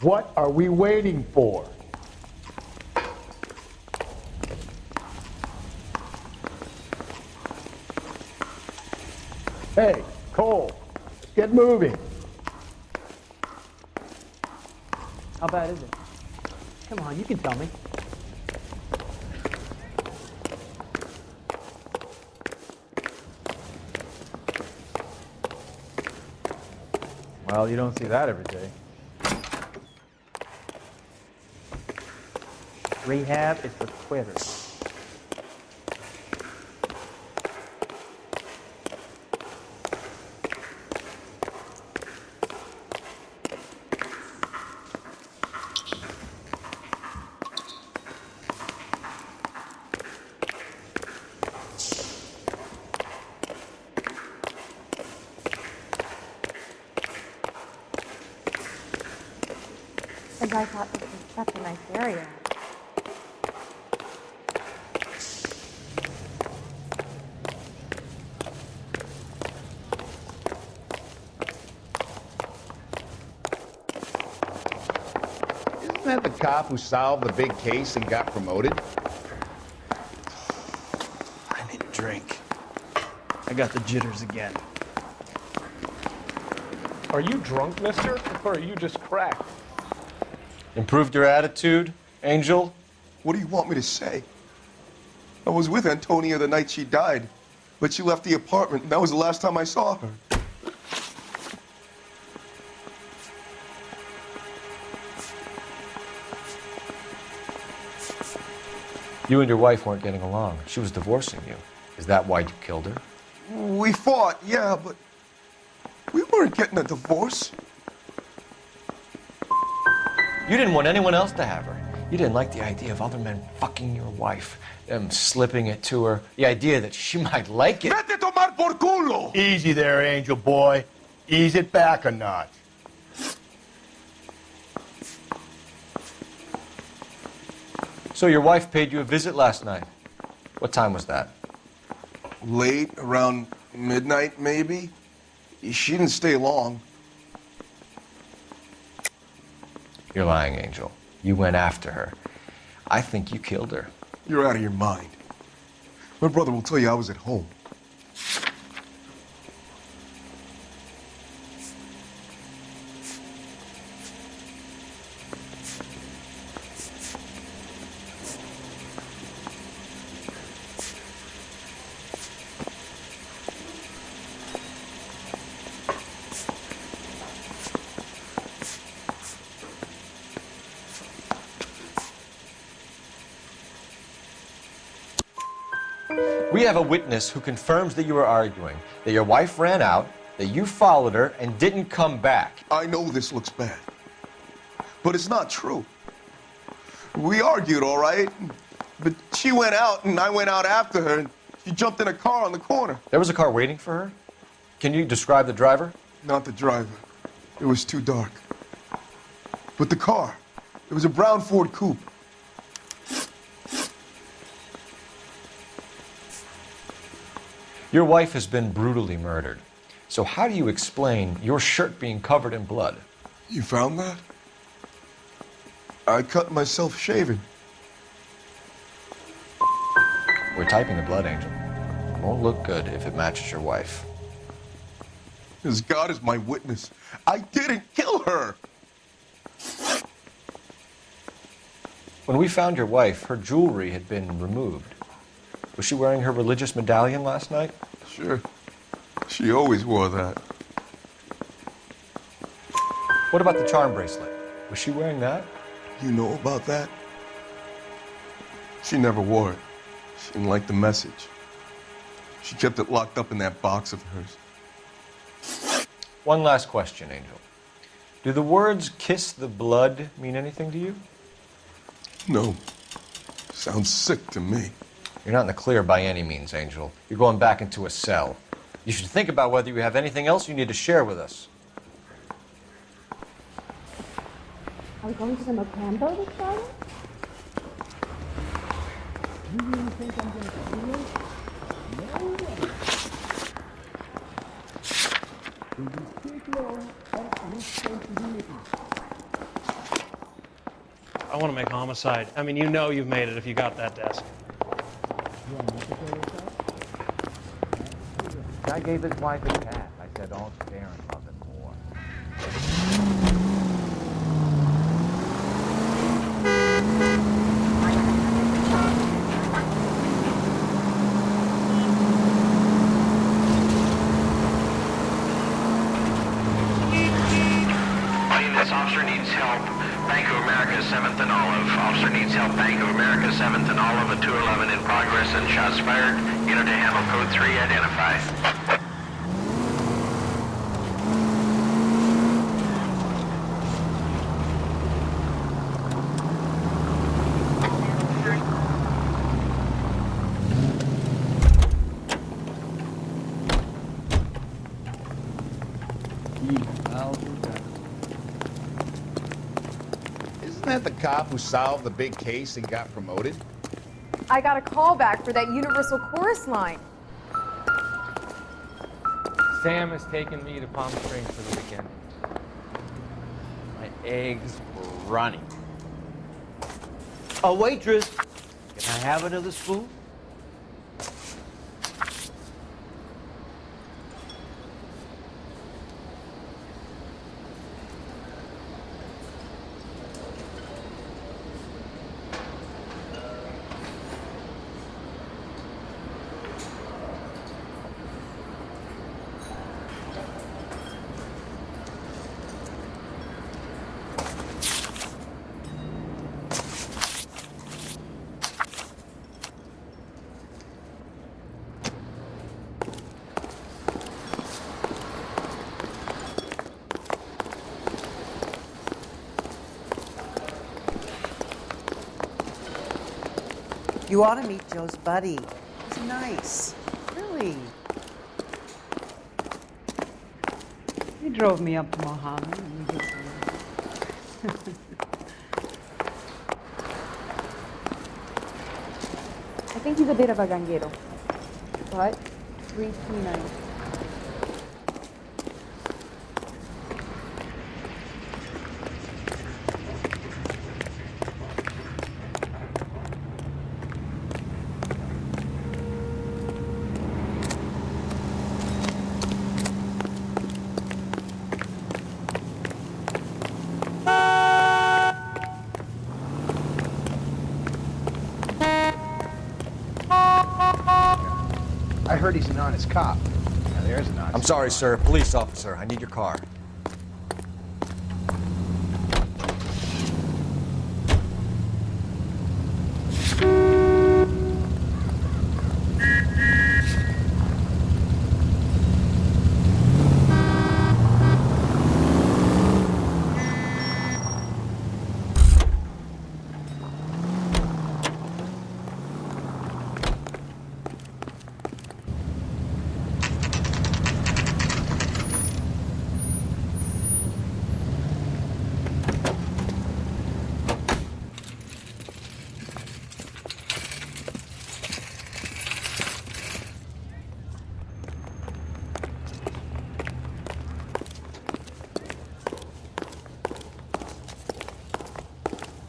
What are we waiting for? Hey, Cole, get moving. How bad is it? Come on, you can tell me. Well, you don't see that every day. Rehab is for quitters. And I thought this was such a nice area. Isn't that the cop who solved the big case and got promoted? I need a drink. I got the jitters again. Are you drunk, mister? Or are you just cracked? Improved your attitude, Angel? What do you want me to say? I was with Antonia the night she died, but she left the apartment, and that was the last time I saw her. You and your wife weren't getting along. She was divorcing you. Is that why you killed her? We fought, yeah, but we weren't getting a divorce. You didn't want anyone else to have her. You didn't like the idea of other men fucking your wife, them slipping it to her, the idea that she might like it. Vete tomar por culo! Easy there, Angel boy. Ease it back a notch. So your wife paid you a visit last night. What time was that? Late, around midnight, maybe. She didn't stay long. You're lying, Angel. You went after her. I think you killed her. You're out of your mind. My brother will tell you I was at home. We have a witness who confirms that you were arguing, that your wife ran out, that you followed her and didn't come back. I know this looks bad, but it's not true. We argued, all right, but she went out and I went out after her and she jumped in a car on the corner. There was a car waiting for her? Can you describe the driver? Not the driver. It was too dark. But the car, it was a brown Ford Coupe. Your wife has been brutally murdered. So how do you explain your shirt being covered in blood? You found that? I cut myself shaving. We're typing the blood, Angel. It won't look good if it matches your wife. As God is my witness, I didn't kill her. When we found your wife, her jewelry had been removed. Was she wearing her religious medallion last night? Sure. She always wore that. What about the charm bracelet? Was she wearing that? You know about that? She never wore it. She didn't like the message. She kept it locked up in that box of hers. One last question, Angel. Do the words kiss the blood mean anything to you? No. Sounds sick to me. You're not in the clear by any means, Angel. You're going back into a cell. You should think about whether you have anything else you need to share with us. Are we going to the Mocambo this Friday? You really think I'm going to steal? No way. So you speak low and listen to the I want to make homicide. I mean, you know you've made it if you got that desk. You want me to kill yourself? Guy gave his wife a cat. I said, don't stare and nothing more. This officer needs help. Bank of America, 7th and Olive. Officer needs help. Bank of America, 7th and Olive at 211 in progress and shots fired. Unit to handle code 3 identified. Isn't that the cop who solved the big case and got promoted? I got a call back for that Universal Chorus line. Sam has taken me to Palm Springs for the weekend. My eggs were running. Oh, waitress, can I have another spoon? You ought to meet Joe's buddy. He's nice. Really. He drove me up to Mojave and we did some. I think he's a bit of a ganguero, but 329. I heard he's an honest cop. Now there's an honest I'm sorry, cop. sir. Police officer. I need your car.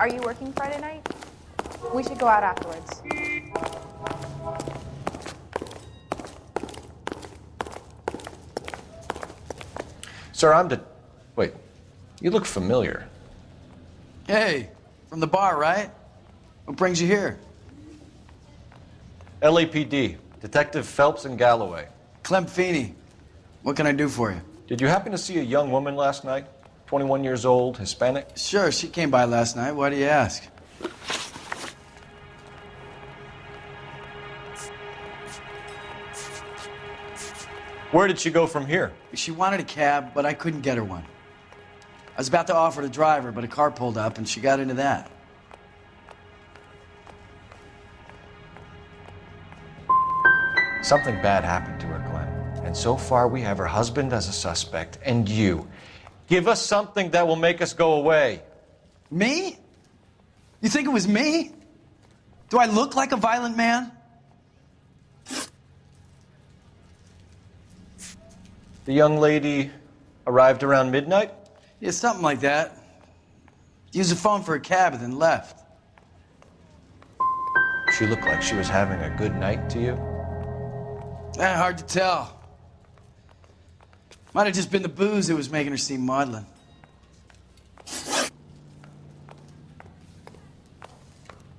Are you working Friday night? We should go out afterwards. Sir, Wait, you look familiar. Hey, from the bar, right? What brings you here? LAPD, Detective Phelps and Galloway. Clem Feeney. What can I do for you? Did you happen to see a young woman last night? 21 years old, Hispanic? Sure, she came by last night. Why do you ask? Where did she go from here? She wanted a cab, but I couldn't get her one. I was about to offer to drive her, but a car pulled up and she got into that. Something bad happened to her, Glenn. And so far, we have her husband as a suspect, and you. Give us something that will make us go away. Me? You think it was me? Do I look like a violent man? The young lady arrived around midnight? Yeah, something like that. Used the phone for a cab and then left. She looked like she was having a good night to you? Hard to tell. Might have just been the booze that was making her seem maudlin.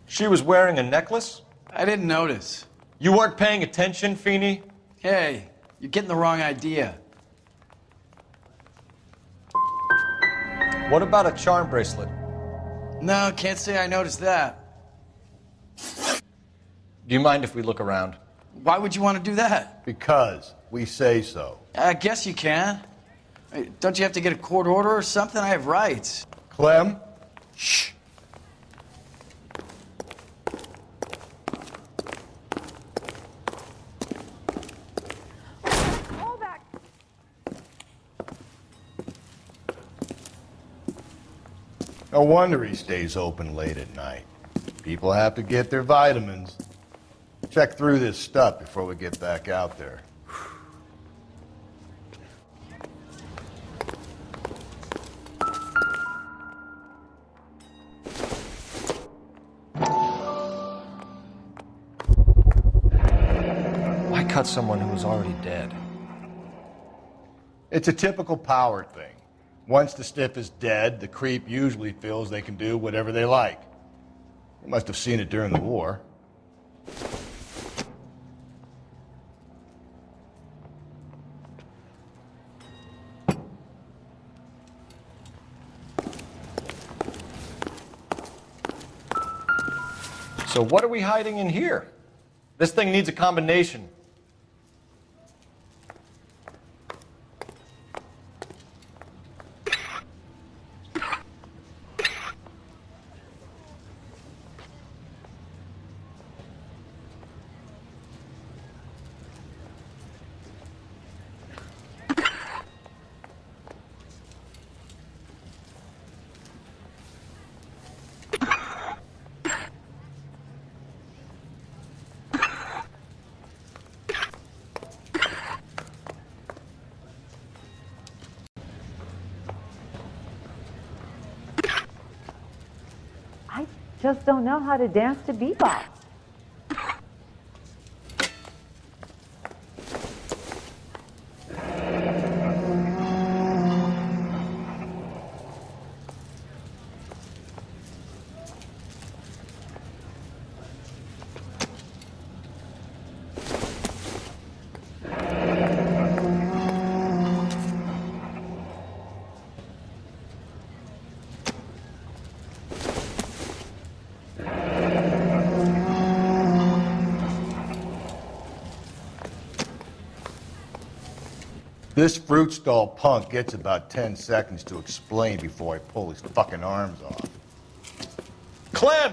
She was wearing a necklace? I didn't notice. You weren't paying attention, Feeney? Hey, you're getting the wrong idea. What about a charm bracelet? No, can't say I noticed that. Do you mind if we look around? Why would you want to do that? Because we say so. I guess you can. Hey, don't you have to get a court order or something? I have rights. Clem? Shh. No wonder he stays open late at night. People have to get their vitamins. Check through this stuff before we get back out there. Why cut someone who was already dead? It's a typical power thing. Once the stiff is dead, the creep usually feels they can do whatever they like. You must have seen it during the war. So what are we hiding in here? This thing needs a combination. I just don't know how to dance to bebop. This fruit stall punk gets about 10 seconds to explain before I pull his fucking arms off. Clem!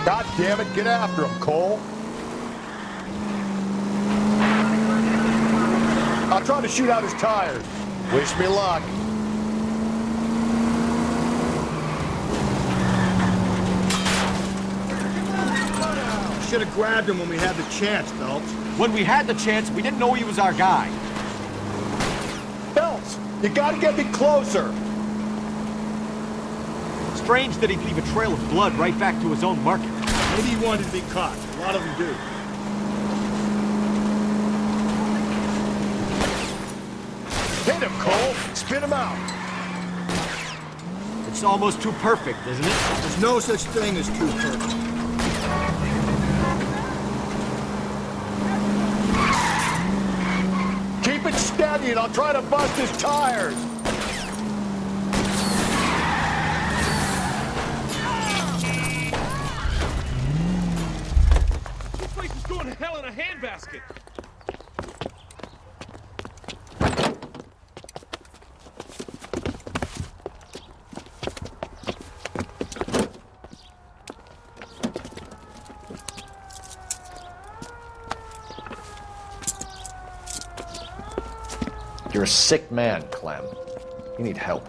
God damn it, get after him, Cole. I'll try to shoot out his tires. Wish me luck. Should have grabbed him when we had the chance, Phelps. When we had the chance, we didn't know he was our guy. Phelps, you gotta get me closer. Strange that he'd leave a trail of blood right back to his own market. Maybe he wanted to be caught. A lot of them do. Hit him, Cole. Spit him out. It's almost too perfect, isn't it? There's no such thing as too perfect. Keep it steady and I'll try to bust his tires. This place is going to hell in a handbasket. You're a sick man, Clem. You need help.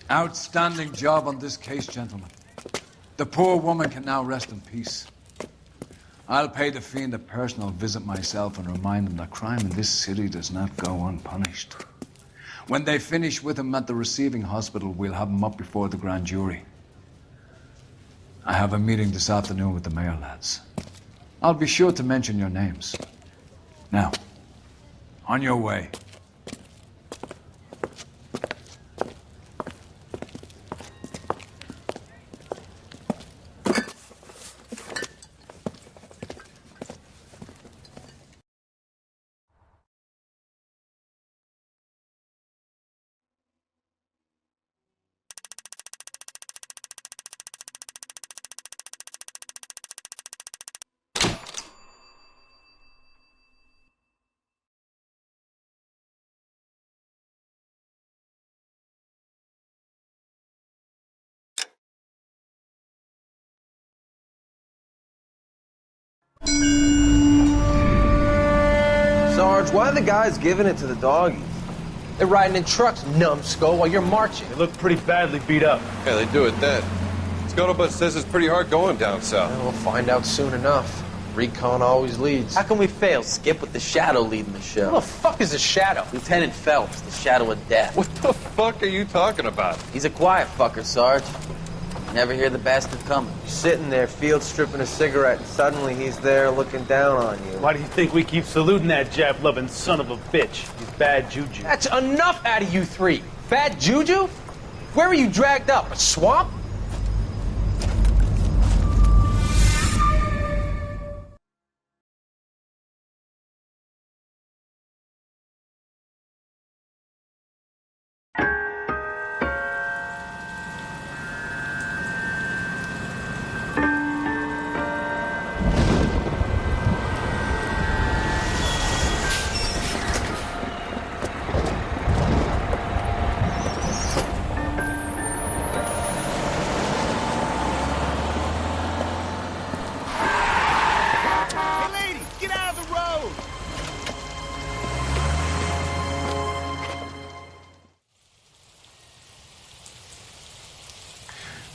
Outstanding job on this case, gentlemen. The poor woman can now rest in peace. I'll pay the fiend a personal visit myself and remind him that crime in this city does not go unpunished. When they finish with him at the receiving hospital, we'll have him up before the grand jury. I have a meeting this afternoon with the mayor lads. I'll be sure to mention your names. Now, on your way. Sarge, why are the guys giving it to the doggies? They're riding in trucks, numbskull, while you're marching. They look pretty badly beat up. Yeah, they do it then. Scuttlebutt says it's pretty hard going down south. Well, we'll find out soon enough. Recon always leads. How can we fail? Skip with the Shadow leading the show. Who the fuck is a Shadow? Lieutenant Phelps, the Shadow of Death. What the fuck are you talking about? He's a quiet fucker, Sarge. You never hear the bastard coming. You're sitting there, field stripping a cigarette, and suddenly he's there looking down on you. Why do you think we keep saluting that Jap-loving son of a bitch? He's bad juju. That's enough out of you three. Bad juju? Where were you dragged up? A swamp?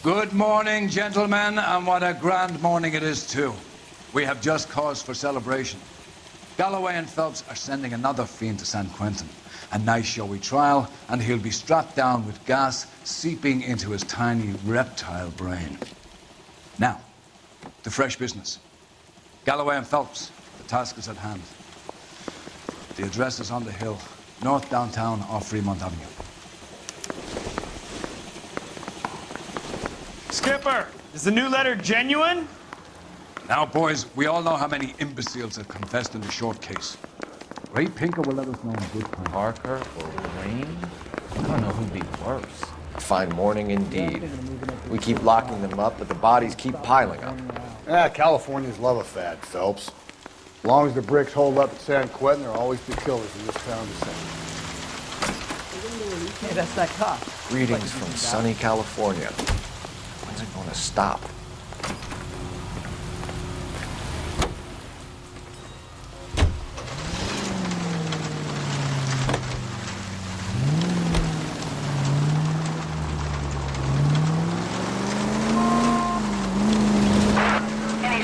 Good morning, gentlemen, and what a grand morning it is, too. We have just cause for celebration. Galloway and Phelps are sending another fiend to San Quentin. A nice showy trial, and he'll be strapped down with gas seeping into his tiny reptile brain. Now, to fresh business. Galloway and Phelps, the task is at hand. The address is on the hill, north downtown off Fremont Avenue. Skipper, is the new letter genuine? Now, boys, we all know how many imbeciles have confessed in the short case. Ray Pinker will let us know in good time. Parker or Rain? I don't know who'd be worse. Fine morning indeed. We keep locking them up, but the bodies keep piling up. Yeah, Californians love a fad, Phelps. As long as the bricks hold up at San Quentin, there'll always be killers in this town to send. Hey, that's that cop. Greetings from sunny California. When's it going to stop?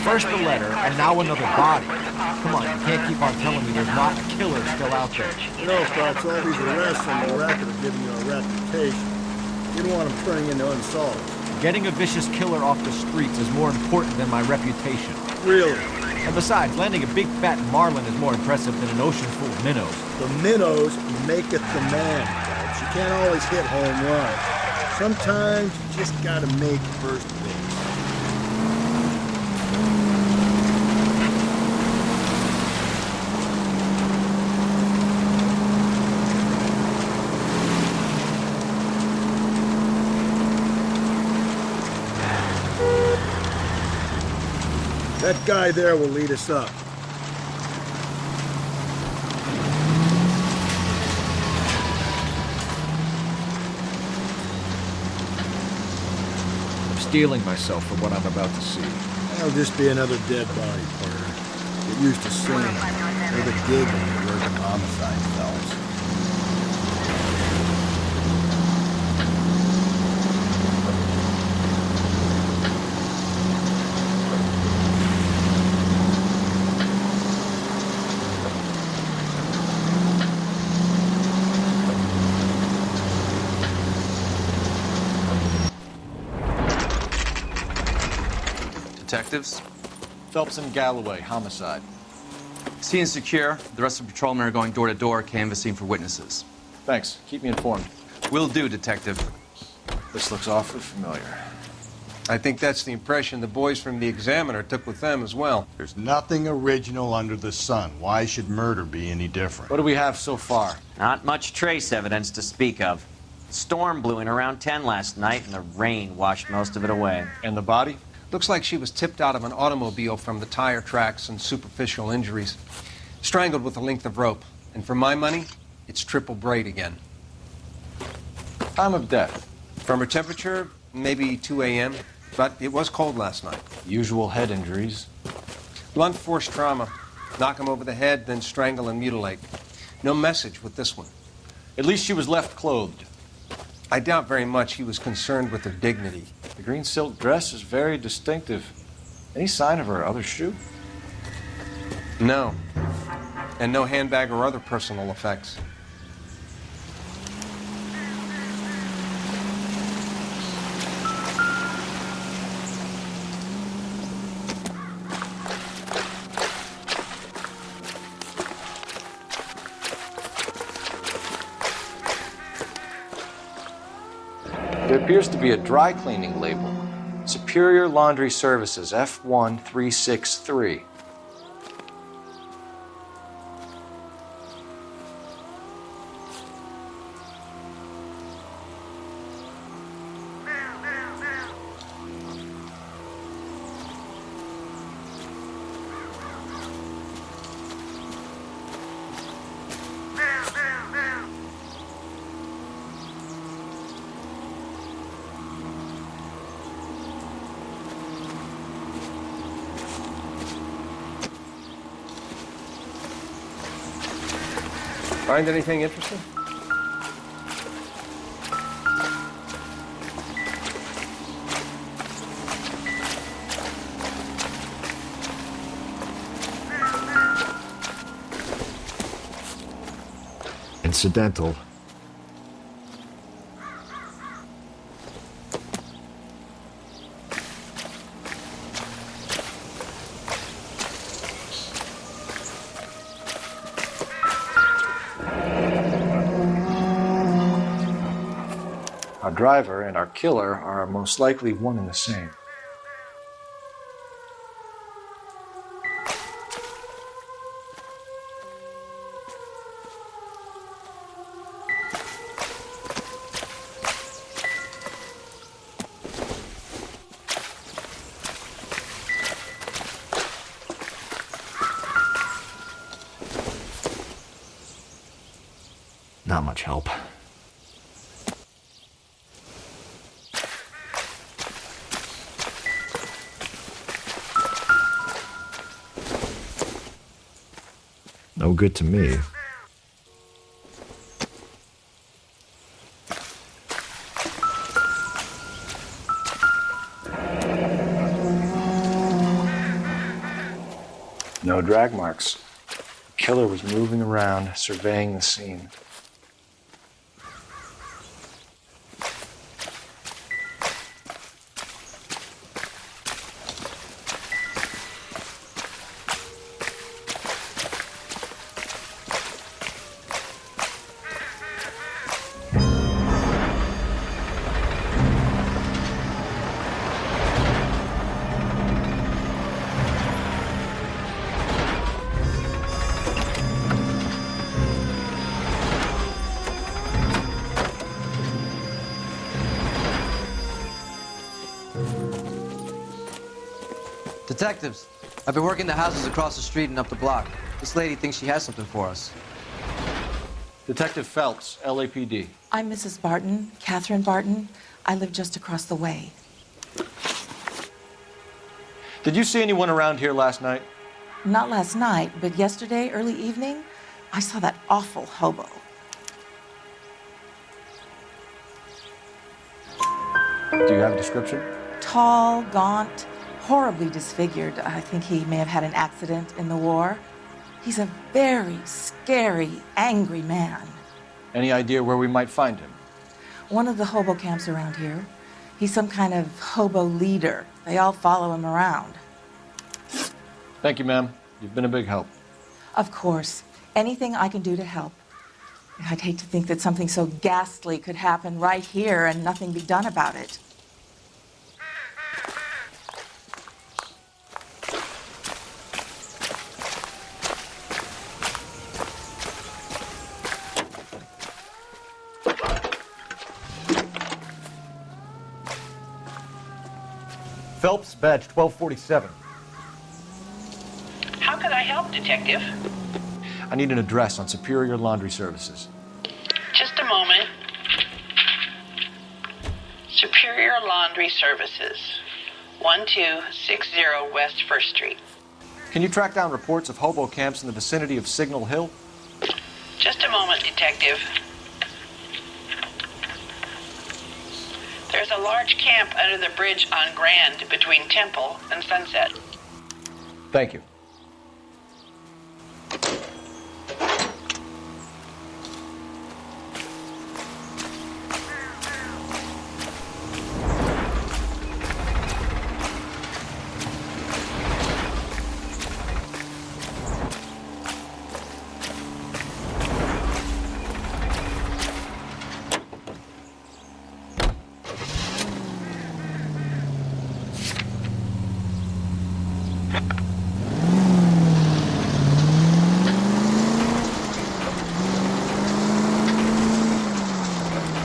First the letter, and now another body. Come on, you can't keep on telling me there's not a killer still out there. You know, Fox, all these arrests on the record are giving you a reputation. You don't want them turning into unsolved. Getting a vicious killer off the streets is more important than my reputation. Really? And besides, landing a big fat marlin is more impressive than an ocean full of minnows. The minnows maketh the man, Fox. You can't always hit home runs. Sometimes you just gotta make first base. That guy there will lead us up. I'm steeling myself for what I'm about to see. That'll just be another dead body, partner. Get used to seeing them. They're the gig when you work in homicide, fellas. detectives. Phelps and Galloway, homicide. Scene is secure. The rest of the patrolmen are going door to door, canvassing for witnesses. Thanks. Keep me informed. Will do, detective. This looks awfully familiar. I think that's the impression the boys from the Examiner took with them as well. There's nothing original under the sun. Why should murder be any different? What do we have so far? Not much trace evidence to speak of. Storm blew in around 10 last night, and the rain washed most of it away. And the body? Looks like she was tipped out of an automobile from the tire tracks and superficial injuries. Strangled with a length of rope. And for my money, it's triple braid again. Time of death? From her temperature, maybe 2 a.m., but it was cold last night. Usual head injuries? Blunt force trauma. Knock him over the head, then strangle and mutilate. No message with this one. At least she was left clothed. I doubt very much he was concerned with her dignity. The green silk dress is very distinctive. Any sign of her other shoe? No. And no handbag or other personal effects. There appears to be a dry cleaning label. Superior Laundry Services, F1363. Find anything interesting? Incidental. Our driver and our killer are most likely one and the same. Not much help. No good to me. No drag marks. The killer was moving around, surveying the scene. Detectives, I've been working the houses across the street and up the block. This lady thinks she has something for us. Detective Phelps, LAPD. I'm Mrs. Barton, Catherine Barton. I live just across the way. Did you see anyone around here last night? Not last night, but yesterday, early evening, I saw that awful hobo. Do you have a description? Tall, gaunt, horribly disfigured. I think he may have had an accident in the war. He's a very scary, angry man. Any idea where we might find him? One of the hobo camps around here. He's some kind of hobo leader. They all follow him around. Thank you, ma'am. You've been a big help. Of course. Anything I can do to help. I'd hate to think that something so ghastly could happen right here and nothing be done about it. Phelps, badge 1247. How can I help, Detective? I need an address on Superior Laundry Services. Just a moment. Superior Laundry Services, 1260 West 1st Street. Can you track down reports of hobo camps in the vicinity of Signal Hill? Just a moment, Detective. There's a large camp under the bridge on Grand between Temple and Sunset. Thank you.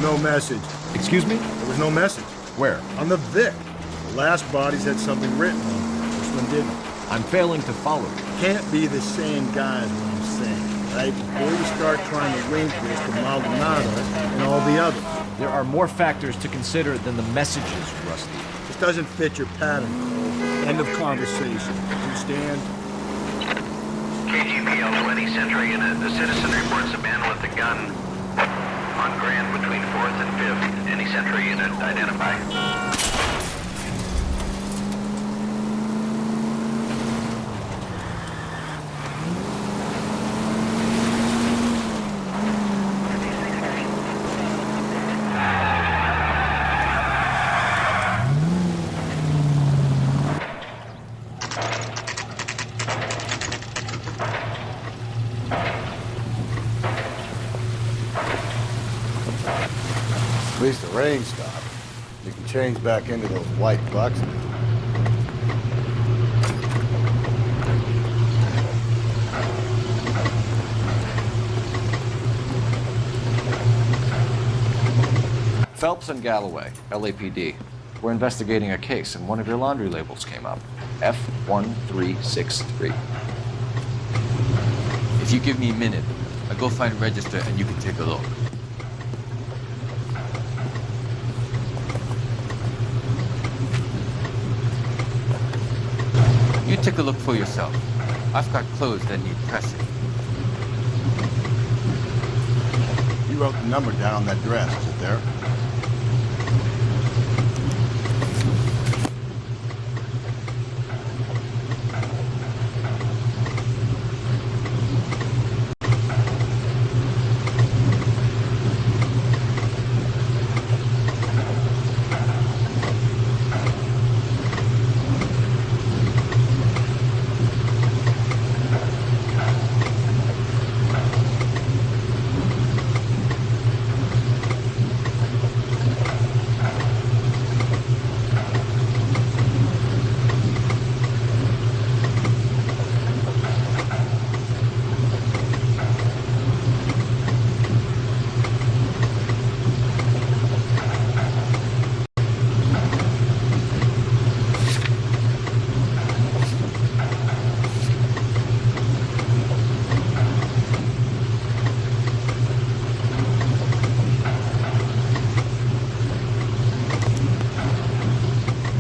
No message. Excuse me? There was no message. Where? On the Vic. The last bodies had something written on them. This one didn't. I'm failing to follow you. Can't be the same guy is what I'm saying, right? Before you start trying to link this to Maldonado and all the others. There are more factors to consider than the messages, Rusty. It doesn't fit your pattern, Cole. End of conversation. Understand? KGPL 20 Century Unit. The citizen reports a man with a gun on Grand between 4th and 5th. Any Century Unit identify? At least the rain stopped. You can change back into those white bucks now. Phelps and Galloway, LAPD. We're investigating a case, and one of your laundry labels came up. F1363. If you give me a minute, I'll go find a register and you can take a look. You take a look for yourself. I've got clothes that need pressing. You wrote the number down on that dress, is it there?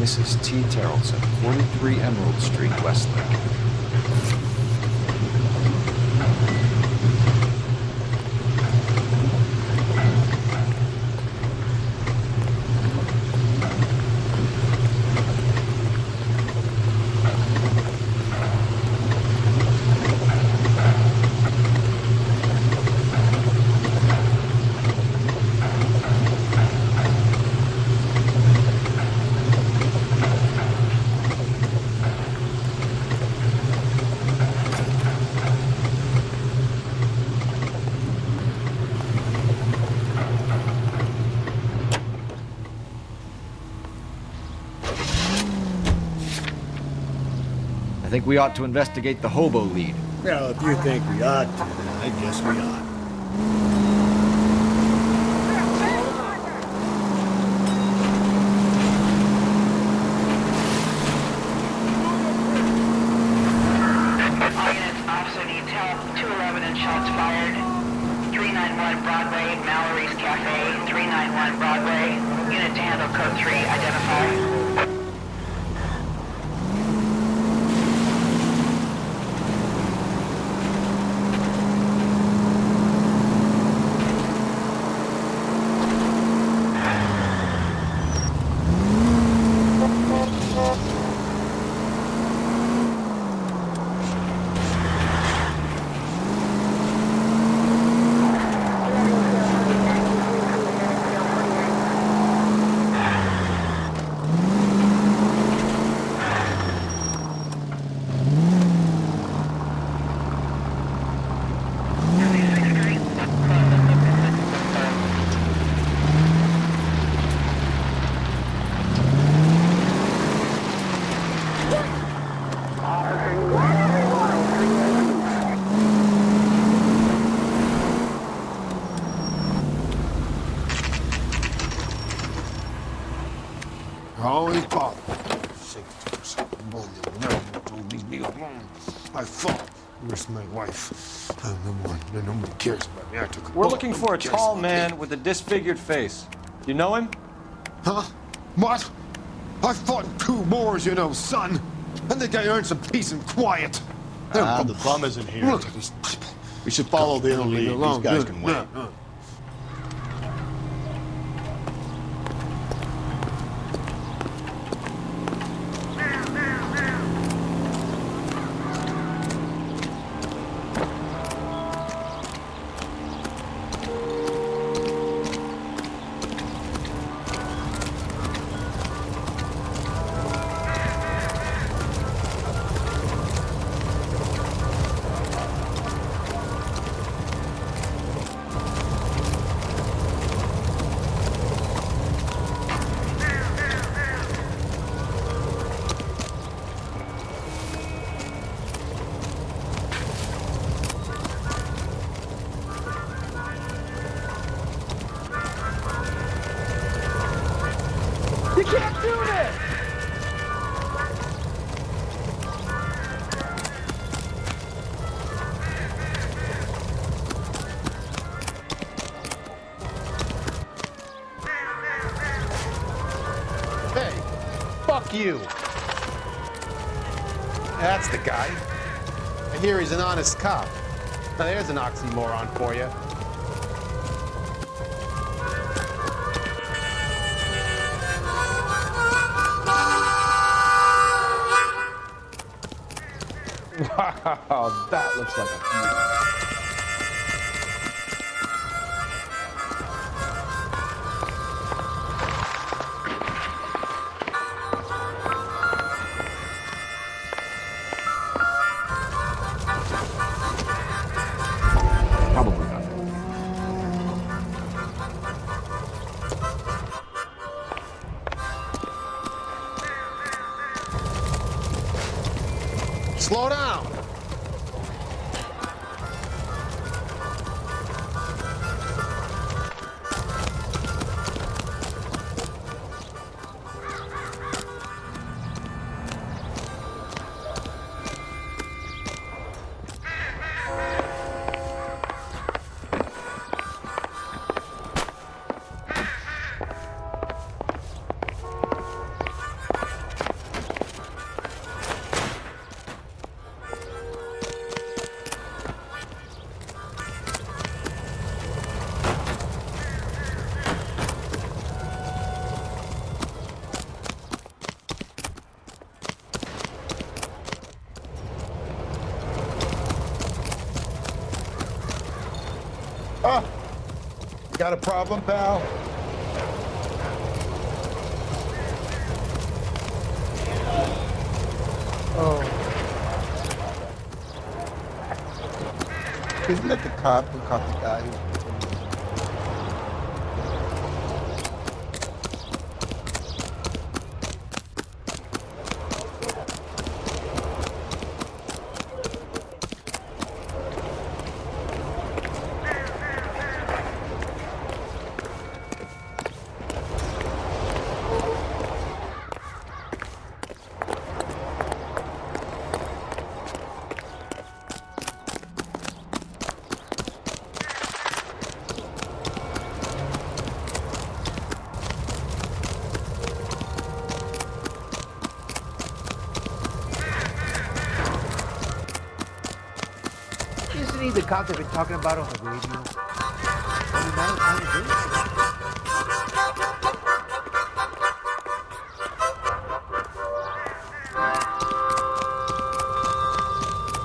Mrs. T. Terrellson, 43 Emerald Street, Westlake. think we ought to investigate the hobo lead. Well, if you think we ought to, then I guess we ought. All units, officer needs help. 211 and shots fired. 391 Broadway, Mallory's Cafe. 391 Broadway. Unit to handle code 3, identify. Always bother. Leave me alone. I fought. Where's my wife? Nobody cares about me. I took a We're bullet. looking for a Nobody cares tall about man me. with a disfigured face. You know him? Huh? What? I fought in 2 wars, you know, son. I think I earned some peace and quiet. The bum isn't here. Look at these people. We should follow the Leave me lead. These alone. guys Good. can wait. You can't do this! Hey, fuck you. That's the guy. I hear he's an honest cop. Now there's an oxymoron for you. Wow, that looks like a beauty. Probably not. Slow down. Oh, you got a problem, pal? Oh. Isn't it the cop who caught the guy who... Isn't he the cop they've been talking about on the radio? Only now it's on the radio.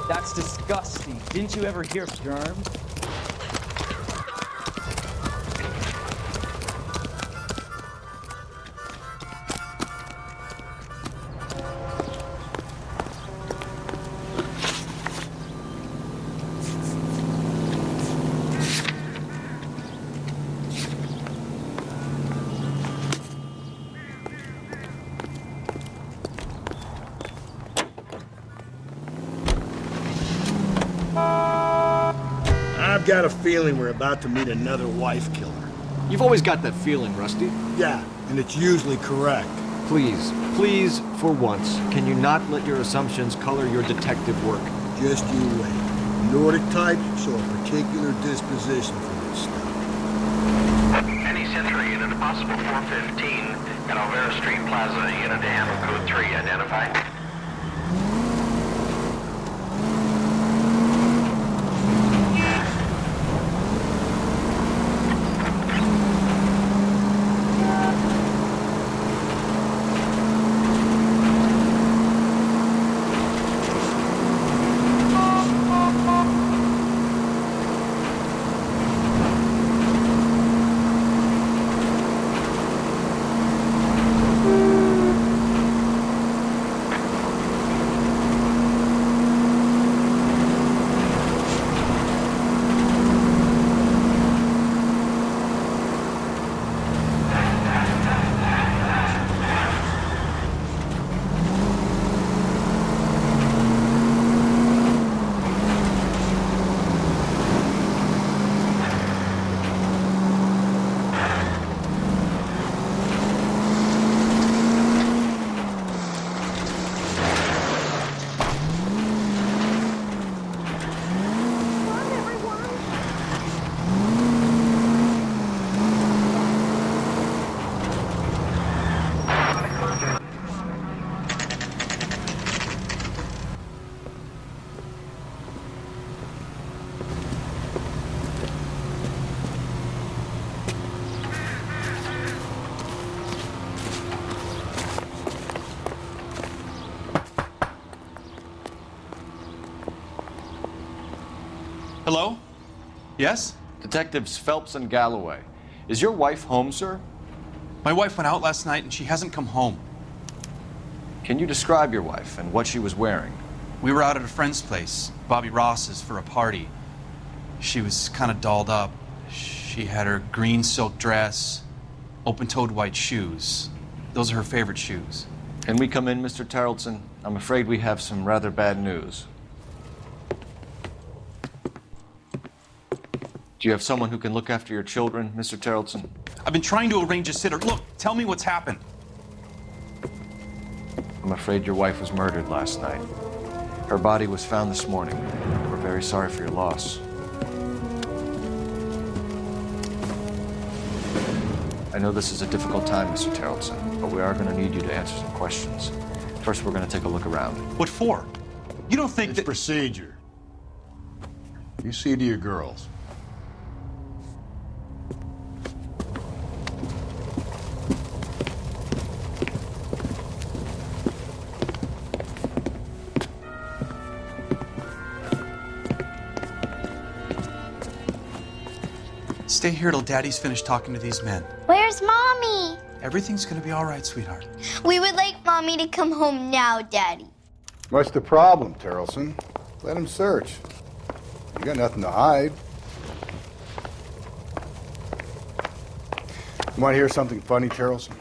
That's disgusting. Didn't you ever hear of germs? I've got a feeling we're about to meet another wife killer. You've always got that feeling, Rusty. Yeah, and it's usually correct. Please, please, for once, can you not let your assumptions color your detective work? Just you wait. Nordic types show a particular disposition for this stuff. Any Century unit, possible 415 at Alvera Street Plaza, unit to handle code 3, identify. Hello? Yes? Detectives Phelps and Galloway. Is your wife home, sir? My wife went out last night and she hasn't come home. Can you describe your wife and what she was wearing? We were out at a friend's place, Bobby Ross's, for a party. She was kind of dolled up. She had her green silk dress, open-toed white shoes. Those are her favorite shoes. Can we come in, Mr. Tarleton? I'm afraid we have some rather bad news. Do you have someone who can look after your children, Mr. Tarleton? I've been trying to arrange a sitter. Look, tell me what's happened. I'm afraid your wife was murdered last night. Her body was found this morning. We're very sorry for your loss. I know this is a difficult time, Mr. Tarleton, but we are going to need you to answer some questions. First, we're going to take a look around. What for? You don't think it's procedure. You see to your girls. Stay here till Daddy's finished talking to these men. Where's Mommy? Everything's gonna be all right, sweetheart. We would like Mommy to come home now, Daddy. What's the problem, Tarleton? Let him search. You got nothing to hide. You want to hear something funny, Tarleton?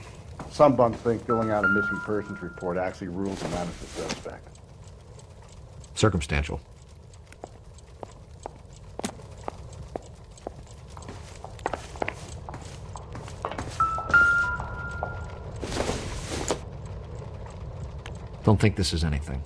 Some bums think filling out a missing persons report actually rules them out as a suspect. Circumstantial. Don't think this is anything.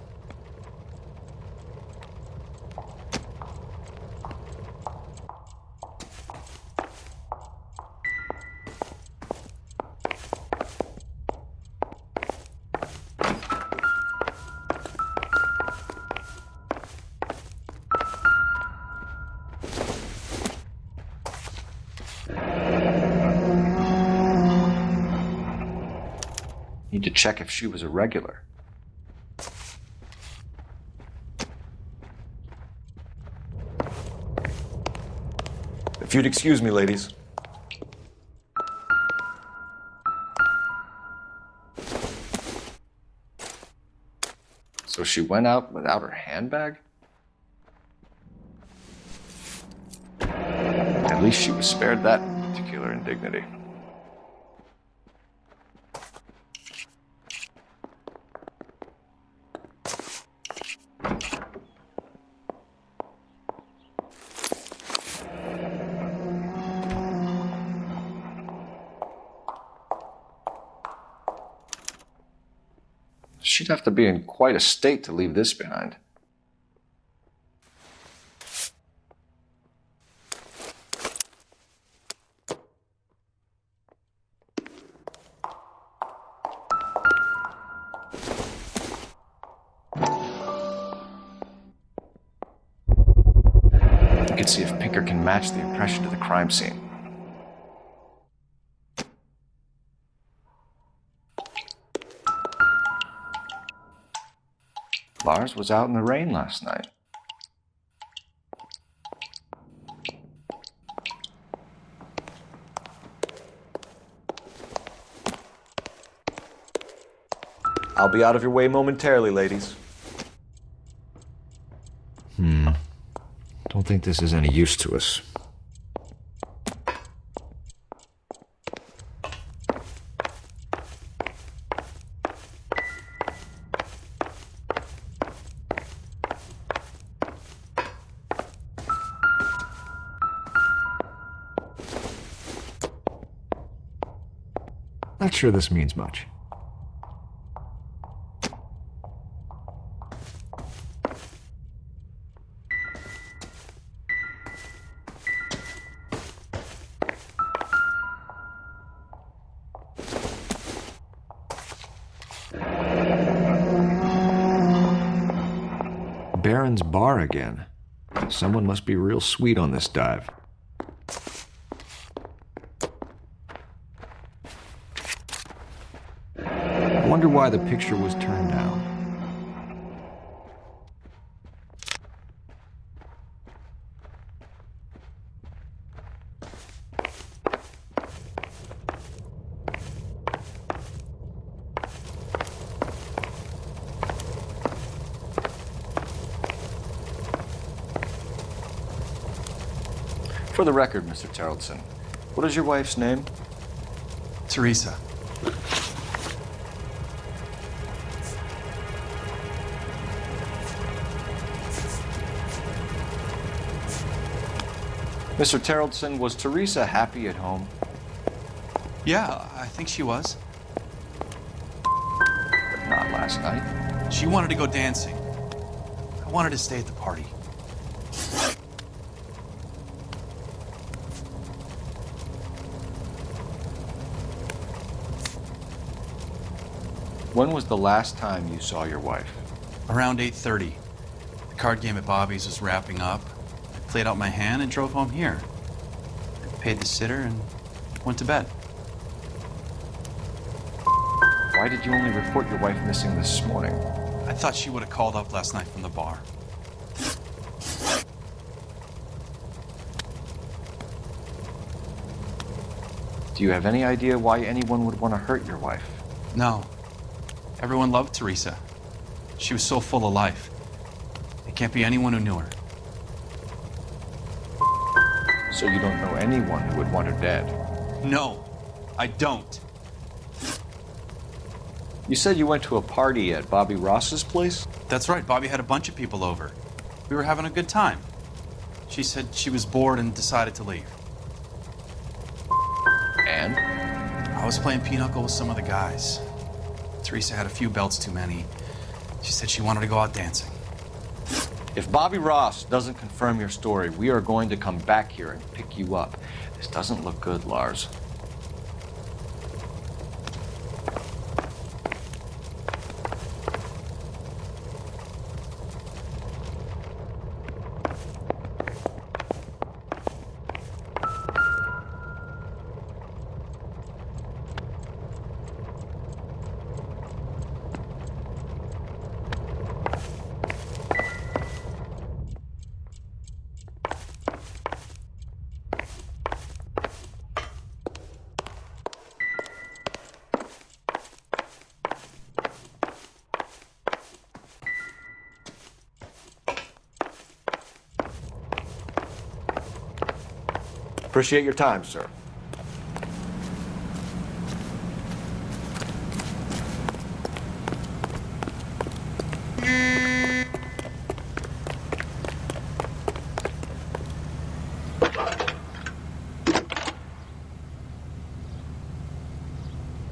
Need to check if she was a regular. If you'd excuse me, ladies. So she went out without her handbag? At least she was spared that particular indignity. She'd have to be in quite a state to leave this behind. We could see if Pinker can match the impression to the crime scene. Lars was out in the rain last night. I'll be out of your way momentarily, ladies. Don't think this is any use to us. Not sure this means much. Baron's bar again. Someone must be real sweet on this dive. I wonder why the picture was turned down. For the record, Mr. Terrelson, what is your wife's name? Teresa. Mr. Terrelson, was Teresa happy at home? Yeah, I think she was. But not last night. She wanted to go dancing. I wanted to stay at the party. When was the last time you saw your wife? Around 8:30. The card game at Bobby's was wrapping up. I played out my hand and drove home here. I paid the sitter and went to bed. Why did you only report your wife missing this morning? I thought she would have called up last night from the bar. Do you have any idea why anyone would want to hurt your wife? No. Everyone loved Teresa. She was so full of life. It can't be anyone who knew her. So you don't know anyone who would want her dead? No, I don't. You said you went to a party at Bobby Ross's place? That's right. Bobby had a bunch of people over. We were having a good time. She said she was bored and decided to leave. And? I was playing pinochle with some of the guys. Teresa had a few belts too many. She said she wanted to go out dancing. If Bobby Ross doesn't confirm your story, we are going to come back here and pick you up. This doesn't look good, Lars. Appreciate your time, sir.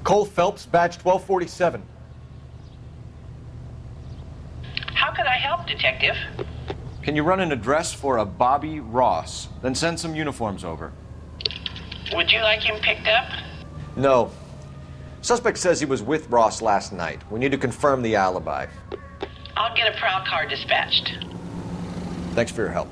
Cole Phelps, badge 1247. How can I help, Detective? Can you run an address for a Bobby Ross? Then send some uniforms over. Would you like him picked up? No. Suspect says he was with Ross last night. We need to confirm the alibi. I'll get a prowl car dispatched. Thanks for your help.